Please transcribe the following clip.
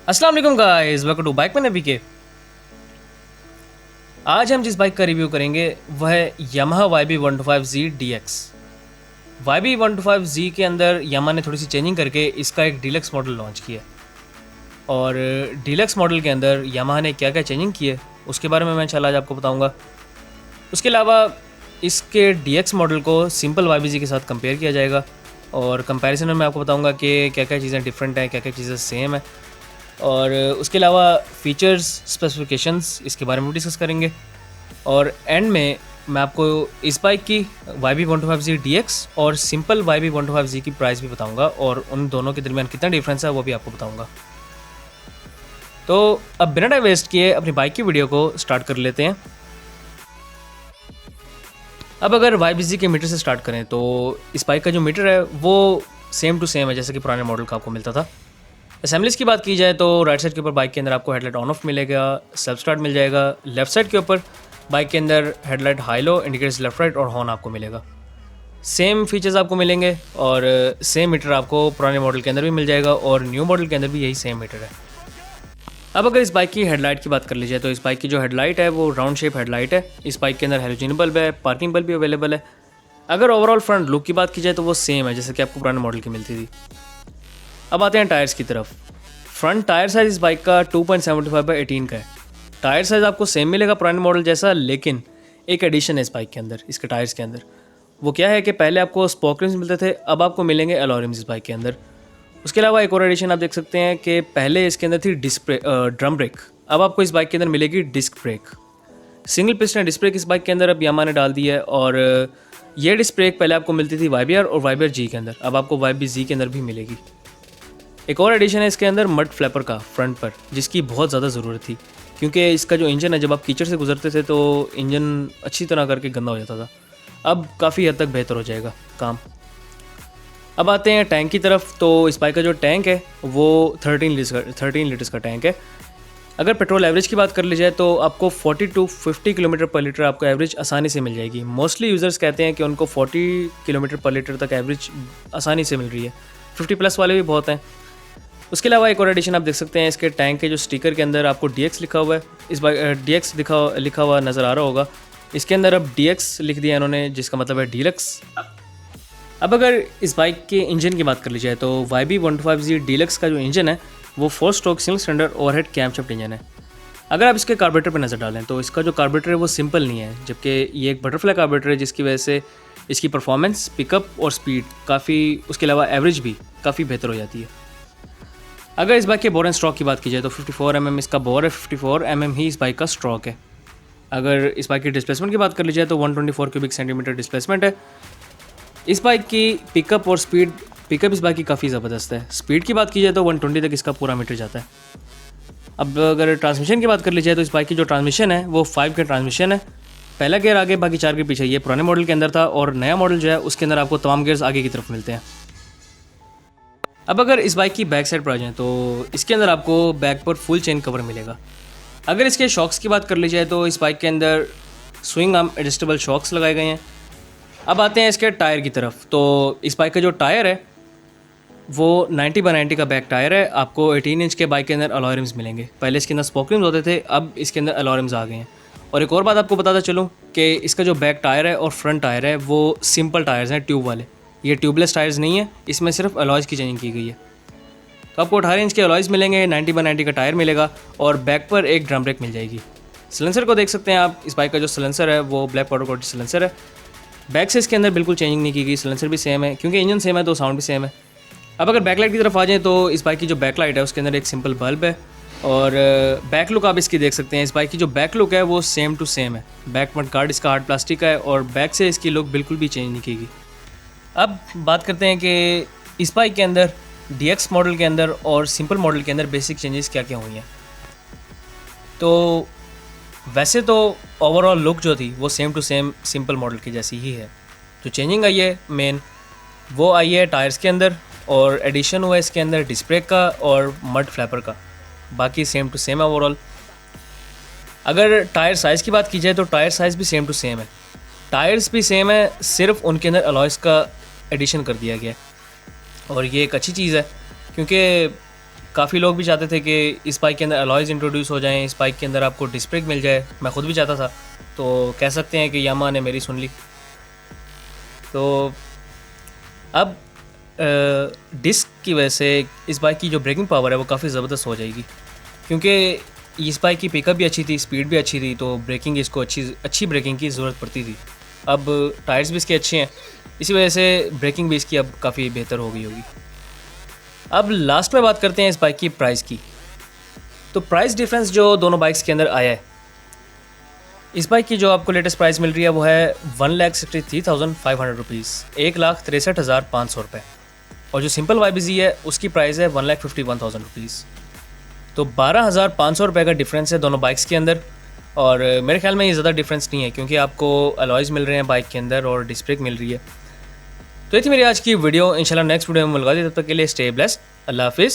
अस्सलाम वालेकुम guys, welcome to bike में नबी के। आज हम जिस बाइक का रिव्यू करेंगे वह है यामाहा YB125Z DX। YB125Z के अंदर यामाहा ने थोड़ी सी चेंजिंग करके इसका एक डीलक्स मॉडल लॉन्च किया और डीलक्स मॉडल के अंदर यामाहा ने क्या क्या चेंजिंग की है उसके बारे में मैं इंशाल्लाह आज आपको बताऊंगा। उसके अलावा इसके DX मॉडल को सिंपल YBZ के साथ कंपेयर किया जाएगा और कंपैरिजन में मैं आपको बताऊंगा कि क्या क्या चीज़ें डिफरेंट हैं, क्या क्या चीज़ें सेम है और उसके अलावा फ़ीचर्स स्पेसिफिकेशंस इसके बारे में भी डिस्कस करेंगे। और एंड में मैं आपको इस बाइक की YB125Z DX और सिंपल YB125Z की प्राइस भी बताऊंगा और उन दोनों के दरमियान कितना डिफरेंस है वो भी आपको बताऊंगा। तो अब बिना टाइम वेस्ट किए अपनी बाइक की वीडियो को स्टार्ट कर लेते हैं। अब अगर YBZ के मीटर से स्टार्ट करें तो इस बाइक का जो मीटर है वो सेम टू सेम है जैसे कि पुराने मॉडल का आपको मिलता था। असेंबलीज की बात की जाए तो राइट साइड के ऊपर बाइक के अंदर आपको हेडलाइट ऑन ऑफ मिलेगा, सेल्फ स्टार्ट मिल जाएगा। लेफ्ट साइड के ऊपर बाइक के अंदर headlight high low, indicators left right और हॉर्न आपको मिलेगा। सेम फीचर्स आपको मिलेंगे और सेम मीटर आपको पुराने मॉडल के अंदर भी मिल जाएगा और न्यू मॉडल के अंदर भी यही सेम मीटर है। अब अगर इस बाइक की हेडलाइट की बात कर ली जाए तो इस बाइक की जो हेडलाइट है वो राउंड शेप हेडलाइट है। इस बाइक के अंदर हेलोजन बल्ब है, पार्किंग बल्ब भी अवेलेबल है। अगर ओवरऑल फ्रंट लुक की बात की जाए तो वो सेम है जैसे कि आपको पुराने मॉडल की मिलती थी। अब आते हैं टायर्स की तरफ। फ्रंट टायर साइज़ इस बाइक का 2.75/18 का है। टायर साइज़ आपको सेम मिलेगा पुराने मॉडल जैसा, लेकिन एक एडिशन है इस बाइक के अंदर, इसके टायर्स के अंदर। वो क्या है कि पहले आपको स्पोक रिम्स मिलते थे, अब आपको मिलेंगे अलॉय रिम्स इस बाइक के अंदर। उसके अलावा एक और एडिशन आप देख सकते हैं कि पहले इसके अंदर थी ड्रम ब्रेक, अब आपको इस बाइक के अंदर मिलेगी disc brake. Single piston disc brake इस बाइक के अंदर अब यामाहा ने डाल दी है और ये डिस्क ब्रेक पहले आपको मिलती थी YBR और YBR-G के अंदर, अब आपको YB-Z के अंदर भी मिलेगी। एक और एडिशन है इसके अंदर मड फ्लैपर का फ्रंट पर, जिसकी बहुत ज़्यादा ज़रूरत थी क्योंकि इसका जो इंजन है जब आप कीचड़ से गुजरते थे तो इंजन अच्छी तरह करके गंदा हो जाता था। अब काफ़ी हद तक बेहतर हो जाएगा काम। अब आते हैं टैंक की तरफ। तो इस बाइक का जो टैंक है वो 13 लीटर्स का टैंक है। अगर पेट्रोल एवरेज की बात कर ली जाए तो आपको 40 to 50 किलोमीटर पर लीटर आपको एवरेज आसानी से मिल जाएगी। मोस्टली यूज़र्स कहते हैं कि उनको 40 किलोमीटर पर लीटर तक एवरेज आसानी से मिल रही है, 50 प्लस वाले भी बहुत हैं। उसके अलावा एक और एडिशन आप देख सकते हैं, इसके टैंक के जो स्टिकर के अंदर आपको DX लिखा हुआ है। इस बाइक DX लिखा हुआ नज़र आ रहा होगा। इसके अंदर अब DX लिख दिया इन्होंने, जिसका मतलब है डीलक्स। अब अगर इस बाइक के इंजन की बात कर ली जाए तो YB125Z डीलक्स का जो इंजन है वो 4 stroke single cylinder overhead camshaft engine है। अगर आप इसके कार्बोरेटर पर नज़र डालें तो इसका जो कार्बोरेटर है वो सिंपल नहीं है, जबकि ये एक बटरफ्लाई कार्बोरेटर है जिसकी वजह से इसकी परफॉर्मेंस, पिकअप और स्पीड काफ़ी, उसके अलावा एवरेज भी काफ़ी बेहतर हो जाती है। अगर इस बाइक के बोर एंड स्ट्रोक की बात की जाए तो 54 mm इसका बोर है, 54 mm ही इस बाइक का स्ट्रोक है। अगर इस बाइक की डिस्प्लेसमेंट की बात कर ली जाए तो 124 क्यूबिक सेंटीमीटर डिस्प्लेसमेंट है। इस बाइक की पिकअप और स्पीड, पिकअप इस बाइक की काफ़ी ज़बरदस्त है। स्पीड की बात की जाए तो 120 तक इसका पूरा मीटर जाता है। अब अगर ट्रांसमिशन की बात कर ली जाए तो इस बाइक की जो ट्रांसमिशन है वो 5 के ट्रांसमिशन है। पहला गियर आगे, बाकी 4 के पीछे। ये पुराने मॉडल के अंदर था और नया मॉडल जो है उसके अंदर आपको तमाम गियर्स आगे की तरफ मिलते हैं। अब अगर इस बाइक की बैक साइड पर आ जाएँ तो इसके अंदर आपको बैक पर फुल चेन कवर मिलेगा। अगर इसके शॉक्स की बात कर ली जाए तो इस बाइक के अंदर स्विंग आर्म एडजस्टेबल शॉक्स लगाए गए हैं। अब आते हैं इसके टायर की तरफ। तो इस बाइक का जो टायर है वो 90/90 का बैक टायर है। आपको 18 इंच के बाइक के अंदर अलॉय रिम्स मिलेंगे। पहले इसके अंदर स्पोक रिम्स होते थे, अब इसके अंदर अलॉय रिम्स आ गए हैं। और एक और बात आपको बताता चलूँ कि इसका जो बैक टायर है और फ्रंट टायर है वो सिंपल टायर्स हैं, ट्यूब वाले। ये ट्यूबलेस टायर्स नहीं है, इसमें सिर्फ अलॉयज़ की चेंजिंग की गई है। तो आपको 18 इंच के अलॉयज़ मिलेंगे, 90/90 का टायर मिलेगा और बैक पर एक ड्रम ब्रेक मिल जाएगी। सिलेंसर को देख सकते हैं आप, इस बाइक का जो सिलेंसर है वो ब्लैक पाउडर कोटेड सिलेंसर है। बैक से इसके अंदर बिल्कुल चेंजिंग नहीं की गई, सिलेंसर भी सेम है क्योंकि इंजन सेम है तो साउंड भी सेम है। अब अगर बैकलाइट की तरफ आ जाएँ तो इस बाइक की जो बैकलाइट है उसके अंदर एक सिंपल बल्ब है और बैक लुक आप इसकी देख सकते हैं। इस बाइक की जो बैक लुक है वो सेम टू सेम है। बैक मड गार्ड इसका हार्ड प्लास्टिक का है और बैक से इसकी लुक बिल्कुल भी चेंज नहीं की गई। अब बात करते हैं कि इस बाइक के अंदर DX मॉडल के अंदर और सिंपल मॉडल के अंदर बेसिक चेंजेस क्या क्या हुई हैं। तो वैसे तो ओवरऑल लुक जो थी वो same to same simple model की जैसी ही है। जो चेंजिंग आई है मेन वो आई है टायर्स के अंदर और एडिशन हुआ है इसके अंदर डिस्क ब्रेक का और मड फ्लैपर का। बाकी सेम टू सेम है ओवरऑल। अगर टायर साइज़ की बात की जाए तो टायर साइज़ भी सेम टू सेम है, टायर्स भी सेम है, सिर्फ उनके अंदर अलॉयज़ का एडिशन कर दिया गया है। और ये एक अच्छी चीज़ है क्योंकि काफ़ी लोग भी चाहते थे कि इस बाइक के अंदर अलॉयज़ इंट्रोड्यूस हो जाएँ, इस बाइक के अंदर आपको डिस्क ब्रेक मिल जाए। मैं खुद भी चाहता था, तो कह सकते हैं कि यामाहा ने मेरी सुन ली। तो अब डिस्क की वजह से इस बाइक की जो ब्रेकिंग पावर है वो काफ़ी ज़बरदस्त हो जाएगी, क्योंकि इस बाइक की पिकअप भी अच्छी थी, स्पीड भी अच्छी थी, तो ब्रेकिंग इसको अच्छी ब्रेकिंग की ज़रूरत पड़ती थी। अब टायर्स भी इसके अच्छे हैं, इसी वजह से ब्रेकिंग भी इसकी अब काफ़ी बेहतर हो गई होगी। अब लास्ट में बात करते हैं इस बाइक की प्राइस की। तो प्राइस डिफरेंस जो दोनों बाइक्स के अंदर आया है, इस बाइक की जो आपको लेटेस्ट प्राइस मिल रही है वो है 1,63,500 रुपीज़, 1,63,500 रुपये। और जो सिंपल YBZ है उसकी प्राइस है 1,51,000 रुपीज़। तो 12,500 रुपये का डिफरेंस है दोनों बाइक्स के अंदर। और मेरे ख्याल में ये ज़्यादा डिफरेंस नहीं है, क्योंकि आपको अलॉयज़ मिल रहे हैं बाइक के अंदर और डिस्क ब्रेक मिल रही है। तो ये थी मेरी आज की वीडियो। इंशाल्लाह नेक्स्ट वीडियो में मुलाकात है, तब तक के लिए स्टे ब्लेस्ड। अल्लाह हाफिज़।